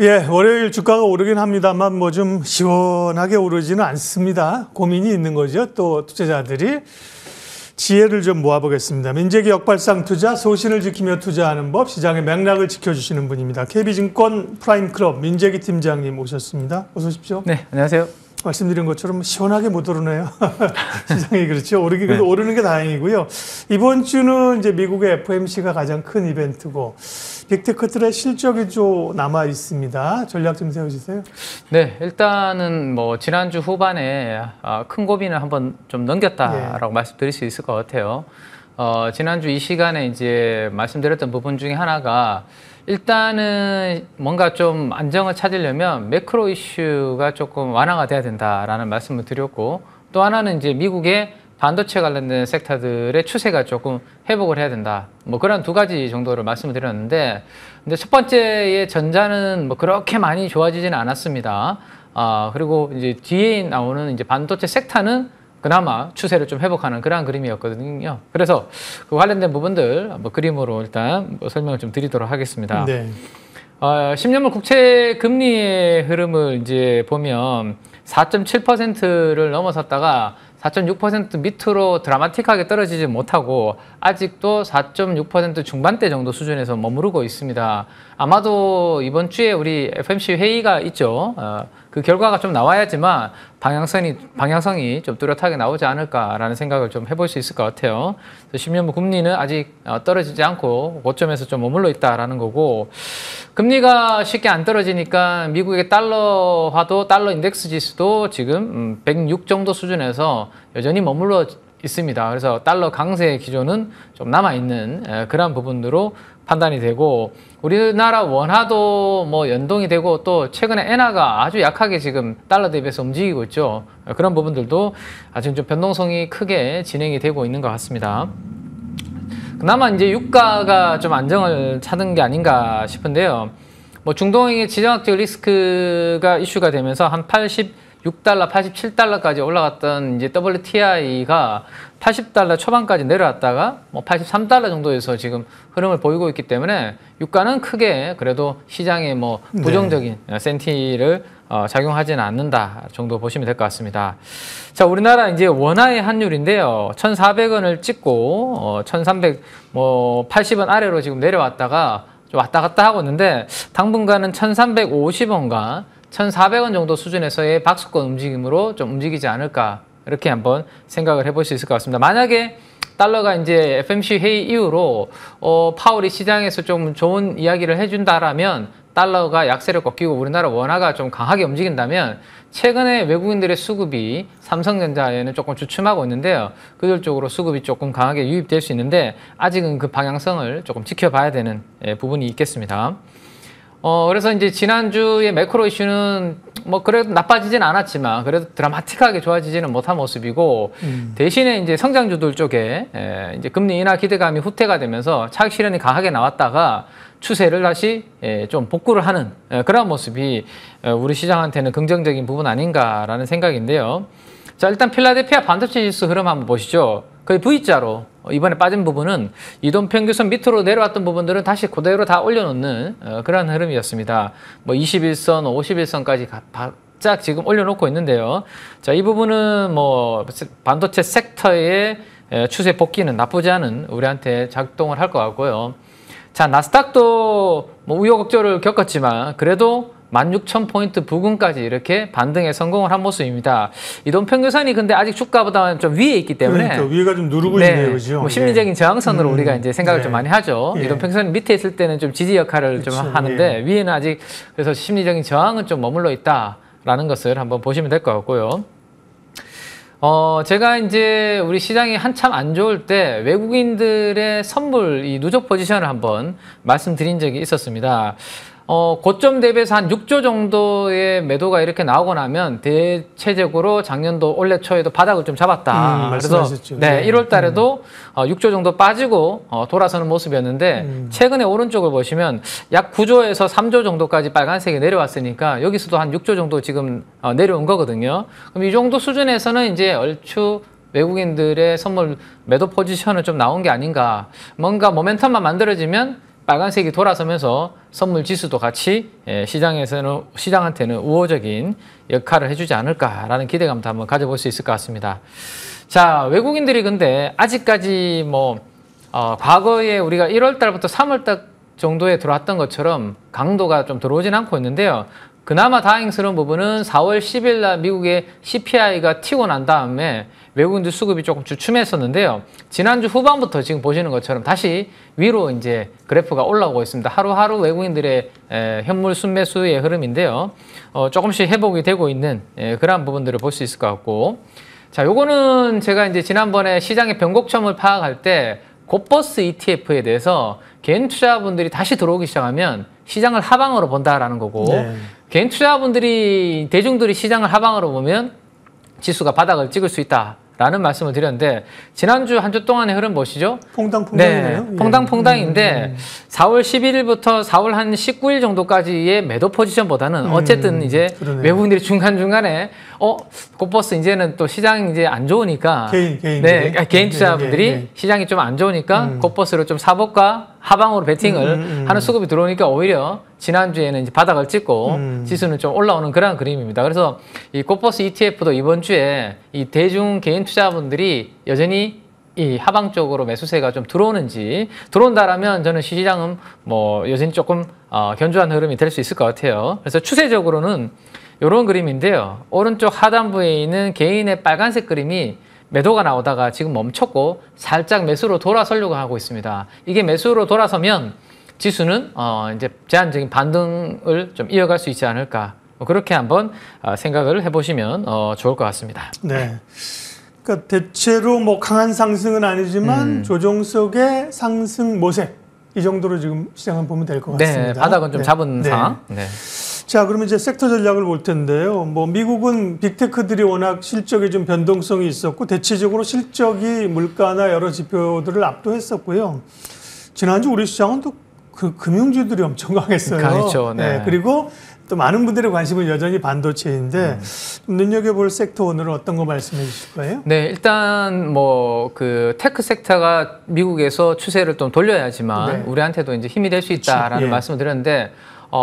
예, 월요일 주가가 오르긴 합니다만 뭐 좀 시원하게 오르지는 않습니다. 고민이 있는 거죠. 또 투자자들이 지혜를 좀 모아보겠습니다. 민재기 역발상 투자, 소신을 지키며 투자하는 법, 시장의 맥락을 지켜주시는 분입니다. KB증권 프라임클럽 민재기 팀장님 오셨습니다. 어서 오십시오. 네, 안녕하세요. 말씀드린 것처럼 시원하게 못 오르네요. 시장이 그렇죠. 오르는 게 다행이고요. 이번 주는 이제 미국의 FOMC가 가장 큰 이벤트고 빅테크들의 실적이 좀 남아 있습니다. 전략 좀 세워주세요. 네, 일단은 뭐 지난주 후반에 큰 고비는 한번 좀 넘겼다라고 말씀드릴 수 있을 것 같아요. 지난주 이 시간에 이제 말씀드렸던 부분 중에 하나가 일단은 뭔가 좀 안정을 찾으려면 매크로 이슈가 조금 완화가 돼야 된다라는 말씀을 드렸고, 또 하나는 이제 미국의 반도체 관련된 섹터들의 추세가 조금 회복을 해야 된다. 뭐 그런 두 가지 정도를 말씀을 드렸는데, 근데 첫 번째의 전자는 뭐 그렇게 많이 좋아지지는 않았습니다. 그리고 이제 뒤에 나오는 이제 반도체 섹터는 그나마 추세를 좀 회복하는 그러한 그림이었거든요. 그래서 그 관련된 부분들 뭐 그림으로 일단 뭐 설명을 좀 드리도록 하겠습니다. 네. 10년물 국채 금리의 흐름을 이제 보면 4.7%를 넘어섰다가 4.6% 밑으로 드라마틱하게 떨어지지 못하고 아직도 4.6% 중반대 정도 수준에서 머무르고 있습니다. 아마도 이번 주에 우리 FOMC 회의가 있죠. 그 결과가 좀 나와야지만 방향성이 좀 뚜렷하게 나오지 않을까라는 생각을 좀 해볼 수 있을 것 같아요. 10년물 금리는 아직 떨어지지 않고 고점에서 좀 머물러 있다라는 거고, 금리가 쉽게 안 떨어지니까 미국의 달러화도 달러 인덱스 지수도 지금 106 정도 수준에서 여전히 머물러 있습니다. 그래서 달러 강세 기조는 좀 남아있는 그런 부분으로 판단이 되고, 우리나라 원화도 뭐 연동이 되고, 또 최근에 엔화가 아주 약하게 지금 달러 대비해서 움직이고 있죠. 그런 부분들도 아직 좀 변동성이 크게 진행이 되고 있는 것 같습니다. 그나마 이제 유가가 좀 안정을 찾은 게 아닌가 싶은데요. 뭐 중동의 지정학적 리스크가 이슈가 되면서 한 86달러, 87달러까지 올라갔던 이제 WTI가 80달러 초반까지 내려왔다가 뭐 83달러 정도에서 지금 흐름을 보이고 있기 때문에 유가는 크게 그래도 시장에 뭐 부정적인 센티를 작용하지는 않는다 정도 보시면 될 것 같습니다. 자, 우리나라 이제 원화의 환율인데요. 1,400원을 찍고 1,380원 아래로 지금 내려왔다가 좀 왔다 갔다 하고 있는데, 당분간은 1,350원과 1,400원 정도 수준에서의 박스권 움직임으로 좀 움직이지 않을까, 이렇게 한번 생각을 해볼 수 있을 것 같습니다. 만약에 달러가 이제 FOMC 회의 이후로 파월이 시장에서 좀 좋은 이야기를 해준다라면, 달러가 약세를 꺾이고 우리나라 원화가 좀 강하게 움직인다면, 최근에 외국인들의 수급이 삼성전자에는 조금 주춤하고 있는데요. 그들 쪽으로 수급이 조금 강하게 유입될 수 있는데, 아직은 그 방향성을 조금 지켜봐야 되는 부분이 있겠습니다. 그래서 이제 지난주에 매크로 이슈는 뭐 그래도 나빠지진 않았지만 그래도 드라마틱하게 좋아지지는 못한 모습이고, 대신에 이제 성장주들 쪽에 이제 금리 인하 기대감이 후퇴가 되면서 차익 실현이 강하게 나왔다가 추세를 다시 좀 복구를 하는 그런 모습이 우리 시장한테는 긍정적인 부분 아닌가라는 생각인데요. 자, 일단 필라델피아 반도체 지수 흐름 한번 보시죠. 거의 V자로 이번에 빠진 부분은 이동평균선 밑으로 내려왔던 부분들은 다시 그대로 다 올려놓는 그런 흐름이었습니다. 뭐 21선, 51선까지 바짝 지금 올려놓고 있는데요. 자, 이 부분은 뭐 반도체 섹터의 추세 복귀는 나쁘지 않은 우리한테 작동을 할 것 같고요. 자, 나스닥도 뭐 우여곡절을 겪었지만 그래도 16,000포인트 부근까지 이렇게 반등에 성공을 한 모습입니다. 이동평균선이 근데 아직 주가보다는 좀 위에 있기 때문에, 그러니까 위가 좀 누르고 있네요, 그죠? 뭐 심리적인 저항선으로 우리가 이제 생각을 좀 많이 하죠. 이동평균선 밑에 있을 때는 좀 지지 역할을 좀 하는데, 위에는 아직 그래서 심리적인 저항은 좀 머물러 있다라는 것을 한번 보시면 될 것 같고요. 제가 이제 우리 시장이 한참 안 좋을 때 외국인들의 선물 이 누적 포지션을 한번 말씀드린 적이 있었습니다. 고점 대비해서 한 6조 정도의 매도가 이렇게 나오고 나면 대체적으로 작년도 올해 초에도 바닥을 좀 잡았다. 그래서 네, 1월 달에도 6조 정도 빠지고 돌아서는 모습이었는데, 최근에 오른쪽을 보시면 약 9조에서 3조 정도까지 빨간색이 내려왔으니까 여기서도 한 6조 정도 지금 내려온 거거든요. 그럼 이 정도 수준에서는 이제 얼추 외국인들의 선물 매도 포지션은 좀 나온 게 아닌가. 뭔가 모멘텀만 만들어지면 빨간색이 돌아서면서 선물 지수도 같이 시장한테는 우호적인 역할을 해주지 않을까라는 기대감도 한번 가져볼 수 있을 것 같습니다. 자, 외국인들이 근데 아직까지 과거에 우리가 1월 달부터 3월 달 정도에 들어왔던 것처럼 강도가 좀 들어오진 않고 있는데요. 그나마 다행스러운 부분은 4월 10일 날 미국의 CPI가 튀고 난 다음에 외국인들 수급이 조금 주춤했었는데요. 지난주 후반부터 지금 보시는 것처럼 다시 위로 이제 그래프가 올라오고 있습니다. 하루하루 외국인들의 현물 순매수의 흐름인데요. 조금씩 회복이 되고 있는 그러한 부분들을 볼 수 있을 것 같고. 자, 요거는 제가 이제 지난번에 시장의 변곡점을 파악할 때 곧버스 ETF에 대해서 개인 투자분들이 다시 들어오기 시작하면 시장을 하방으로 본다라는 거고 네. 개인 투자분들이 대중들이 시장을 하방으로 보면 지수가 바닥을 찍을 수 있다라는 말씀을 드렸는데 지난주 한 주 동안의 흐름 보시죠? 퐁당퐁당이네요. 네, 퐁당퐁당인데 4월 11일부터 4월 한 19일 정도까지의 매도 포지션보다는 어쨌든 이제 그러네요. 외국인들이 중간중간에 곧버스 이제는 또 시장이 이제 안 좋으니까 개인 투자분들이 시장이 좀 안 좋으니까 곧버스를 좀 사볼까 하방으로 베팅을 하는 수급이 들어오니까 오히려 지난주에는 이제 바닥을 찍고 지수는 좀 올라오는 그런 그림입니다. 그래서 이 곧버스 ETF도 이번 주에 이 대중 개인 투자분들이 여전히 이 하방 쪽으로 매수세가 좀 들어온다라면 저는 시장은 여전히 조금 견조한 흐름이 될 수 있을 것 같아요. 그래서 추세적으로는 이런 그림인데요. 오른쪽 하단부에 있는 개인의 빨간색 그림이 매도가 나오다가 지금 멈췄고 살짝 매수로 돌아서려고 하고 있습니다. 이게 매수로 돌아서면 지수는 이제 제한적인 반등을 좀 이어갈 수 있지 않을까 그렇게 한번 생각을 해보시면 좋을 것 같습니다. 네. 그러니까 대체로 강한 상승은 아니지만 조정 속의 상승 모색 이 정도로 지금 시장을 보면 될 것 같습니다. 네, 바닥은 좀 잡은 상황. 네. 자, 그러면 이제 섹터 전략을 볼 텐데요. 미국은 빅테크들이 워낙 실적에 좀 변동성이 있었고 대체적으로 실적이 물가나 여러 지표들을 압도했었고요. 지난주 우리 시장은 또 그 금융주들이 엄청 강했어요. 강했죠. 네. 네. 그리고 또 많은 분들의 관심은 여전히 반도체인데 좀 눈여겨볼 섹터 오늘 어떤 거 말씀해 주실 거예요? 네, 일단 그 테크 섹터가 미국에서 추세를 좀 돌려야지만 우리한테도 이제 힘이 될 수 있다라는 말씀을 드렸는데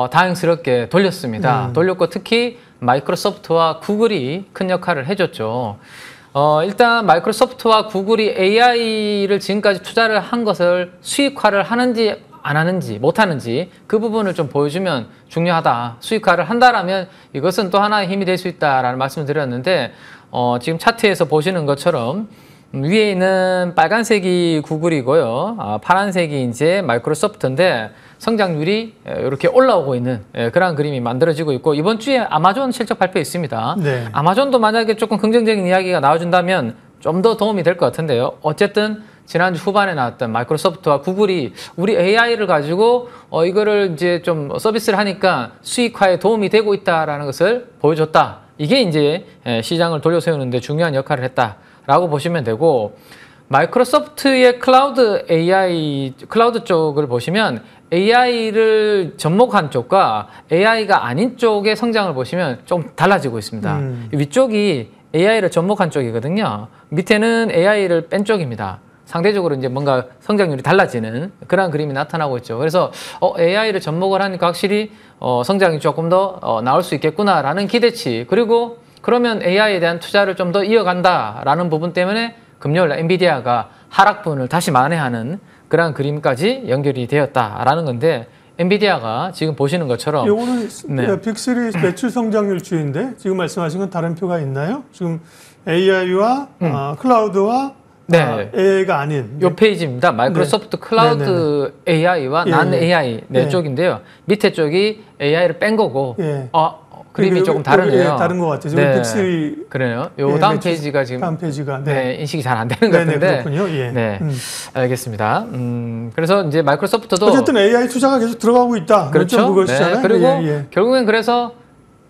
다행스럽게 돌렸습니다. 돌렸고 특히 마이크로소프트와 구글이 큰 역할을 해줬죠. 일단 마이크로소프트와 구글이 AI를 지금까지 투자를 한 것을 수익화를 하는지 안 하는지 못하는지 그 부분을 좀 보여주면 중요하다. 수익화를 한다라면 이것은 또 하나의 힘이 될 수 있다라는 말씀을 드렸는데 지금 차트에서 보시는 것처럼 위에 있는 빨간색이 구글이고요. 파란색이 이제 마이크로소프트인데 성장률이 이렇게 올라오고 있는 그런 그림이 만들어지고 있고 이번 주에 아마존 실적 발표 있습니다. 네. 아마존도 만약에 조금 긍정적인 이야기가 나와준다면 좀 더 도움이 될 것 같은데요. 어쨌든 지난주 후반에 나왔던 마이크로소프트와 구글이 우리 AI를 가지고 이거를 이제 좀 서비스를 하니까 수익화에 도움이 되고 있다라는 것을 보여줬다. 이게 이제 시장을 돌려세우는데 중요한 역할을 했다라고 보시면 되고 마이크로소프트의 클라우드 쪽을 보시면 AI를 접목한 쪽과 AI가 아닌 쪽의 성장을 보시면 좀 달라지고 있습니다. 위쪽이 AI를 접목한 쪽이거든요. 밑에는 AI를 뺀 쪽입니다. 상대적으로 이제 뭔가 성장률이 달라지는 그런 그림이 나타나고 있죠. 그래서 AI를 접목을 하니까 확실히 성장이 조금 더 나올 수 있겠구나라는 기대치 그리고 그러면 AI에 대한 투자를 좀 더 이어간다라는 부분 때문에 금요일 날 엔비디아가 하락분을 다시 만회하는 그런 그림까지 연결이 되었다라는 건데 엔비디아가 지금 보시는 것처럼 이거는 빅3 매출 성장률 주인데 지금 말씀하신 건 다른 표가 있나요? 지금 AI와 클라우드와 AI가 아닌 요 페이지입니다. 마이크로소프트 클라우드 AI와 난 AI 네 쪽인데요. 밑에 쪽이 AI를 뺀 거고 그림이 조금 다르네요. 다른 것 같아요. 지금 빅3 그래요. 요 다음 페이지가 지금 다음 페이지가 인식이 잘 안 되는 것 같은데. 그렇군요. 예. 알겠습니다. 그래서 이제 마이크로소프트도 어쨌든 AI 투자가 계속 들어가고 있다. 그렇죠. 그것이잖아요. 그리고 결국엔 그래서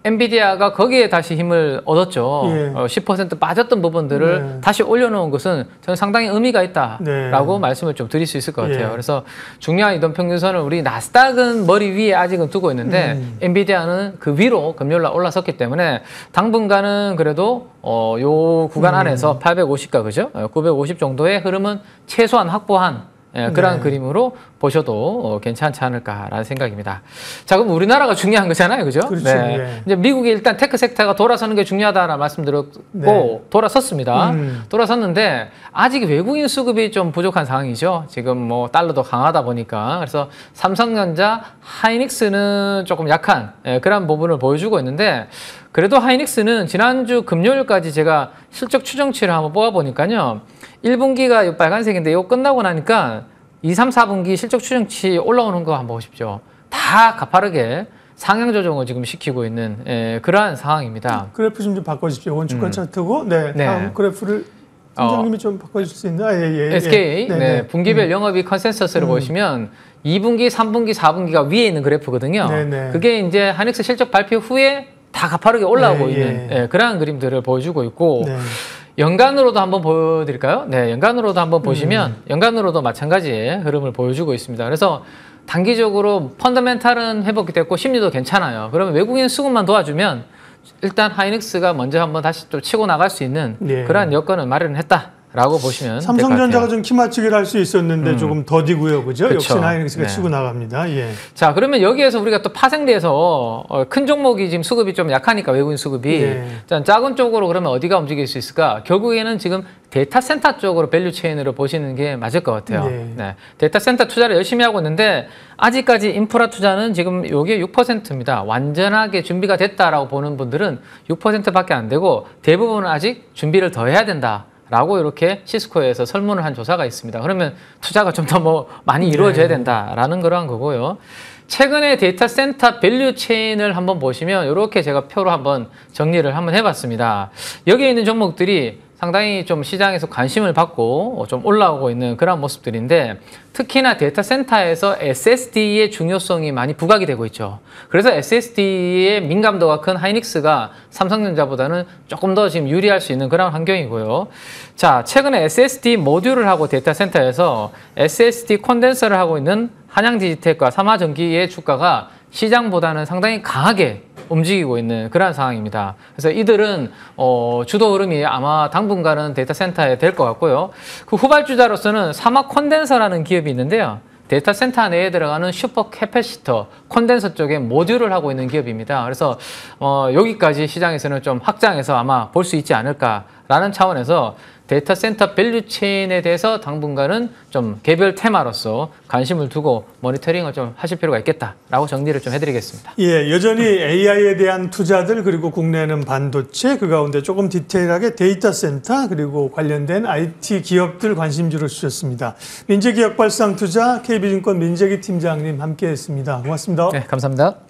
엔비디아가 거기에 다시 힘을 얻었죠. 10% 빠졌던 부분들을 다시 올려놓은 것은 저는 상당히 의미가 있다라고 말씀을 좀 드릴 수 있을 것 같아요. 그래서 중요한 이동평균선을 우리 나스닥은 머리 위에 아직은 두고 있는데 엔비디아는 그 위로 금요일날 올라섰기 때문에 당분간은 그래도 요 구간 안에서 850가 그죠? 950 정도의 흐름은 최소한 확보한 그런 네. 그림으로 보셔도 괜찮지 않을까라는 생각입니다. 자, 그럼 우리나라가 중요한 거잖아요, 그죠? 그렇죠. 예. 이제 미국이 일단 테크 섹터가 돌아서는 게 중요하다라는 말씀드렸고 네. 돌아섰습니다. 돌아섰는데 아직 외국인 수급이 좀 부족한 상황이죠. 지금 뭐 달러도 강하다 보니까 그래서 삼성전자, 하이닉스는 조금 약한 그런 부분을 보여주고 있는데 그래도 하이닉스는 지난주 금요일까지 제가 실적 추정치를 한번 뽑아보니까요. 1분기가 빨간색인데 이거 끝나고 나니까 2, 3, 4분기 실적 추정치 올라오는 거 한번 보십시오. 다 가파르게 상향 조정을 지금 시키고 있는 그러한 상황입니다. 그래프 좀 바꿔주십시오. 원축과 차트고. 네. 네. 다음 그래프를 팀장님이 좀 바꿔주실 수 있나요? 예. SK 네. 분기별 영업이익 컨센서스를 보시면 2분기, 3분기, 4분기가 위에 있는 그래프거든요. 네네. 그게 이제 하이닉스 실적 발표 후에 다 가파르게 올라오고 네, 있는 그러한 그림들을 보여주고 있고 네. 연간으로도 한번 보여드릴까요? 네, 연간으로도 한번 보시면 연간으로도 마찬가지의 흐름을 보여주고 있습니다. 그래서 단기적으로 펀더멘탈은 회복이 됐고 심리도 괜찮아요. 그러면 외국인 수급만 도와주면 일단 하이닉스가 먼저 한번 다시 또 치고 나갈 수 있는 네. 그러한 여건을 마련했다라고 보시면 될 것 삼성전자가 같아요. 좀 키맞추기를 할 수 있었는데 조금 더디고요. 그죠? 그쵸. 역시 하이닉스가 네. 치고 나갑니다. 예. 자, 그러면 여기에서 우리가 또 파생돼서 큰 종목이 지금 수급이 좀 약하니까 외국인 수급이 네. 자, 작은 쪽으로 그러면 어디가 움직일 수 있을까? 결국에는 지금 데이터 센터 쪽으로 밸류 체인으로 보시는 게 맞을 것 같아요. 네. 데이터 센터 투자를 열심히 하고 있는데 아직까지 인프라 투자는 지금 요게 6%입니다. 완전하게 준비가 됐다라고 보는 분들은 6%밖에 안 되고 대부분은 아직 준비를 더 해야 된다. 라고 이렇게 시스코에서 설문을 한 조사가 있습니다. 그러면 투자가 좀 더 뭐 많이 이루어져야 된다라는 그러한 거고요. 최근에 데이터 센터 밸류 체인을 한번 보시면 이렇게 제가 표로 한번 정리를 한번 해봤습니다. 여기에 있는 종목들이 상당히 좀 시장에서 관심을 받고 좀 올라오고 있는 그런 모습들인데 특히나 데이터 센터에서 SSD의 중요성이 많이 부각이 되고 있죠. 그래서 SSD의 민감도가 큰 하이닉스가 삼성전자보다는 조금 더 지금 유리할 수 있는 그런 환경이고요. 자, 최근에 SSD 모듈을 하고 데이터 센터에서 SSD 콘덴서를 하고 있는 한양디지텍과 삼화전기의 주가가 시장보다는 상당히 강하게 움직이고 있는 그런 상황입니다. 그래서 이들은 주도 흐름이 아마 당분간은 데이터 센터에 될 것 같고요. 그 후발주자로서는 삼화 콘덴서라는 기업이 있는데요. 데이터 센터 내에 들어가는 슈퍼 캐패시터 콘덴서 쪽에 모듈을 하고 있는 기업입니다. 그래서 여기까지 시장에서는 좀 확장해서 아마 볼 수 있지 않을까라는 차원에서 데이터 센터 밸류 체인에 대해서 당분간은 좀 개별 테마로서 관심을 두고 모니터링을 좀 하실 필요가 있겠다라고 정리를 좀 해드리겠습니다. 예, 여전히 AI에 대한 투자들 그리고 국내는 반도체 그 가운데 조금 디테일하게 데이터 센터 그리고 관련된 IT 기업들 관심주를 주셨습니다. 민재기업발상 투자 KB증권 민재기 팀장님 함께했습니다. 고맙습니다. 네, 감사합니다.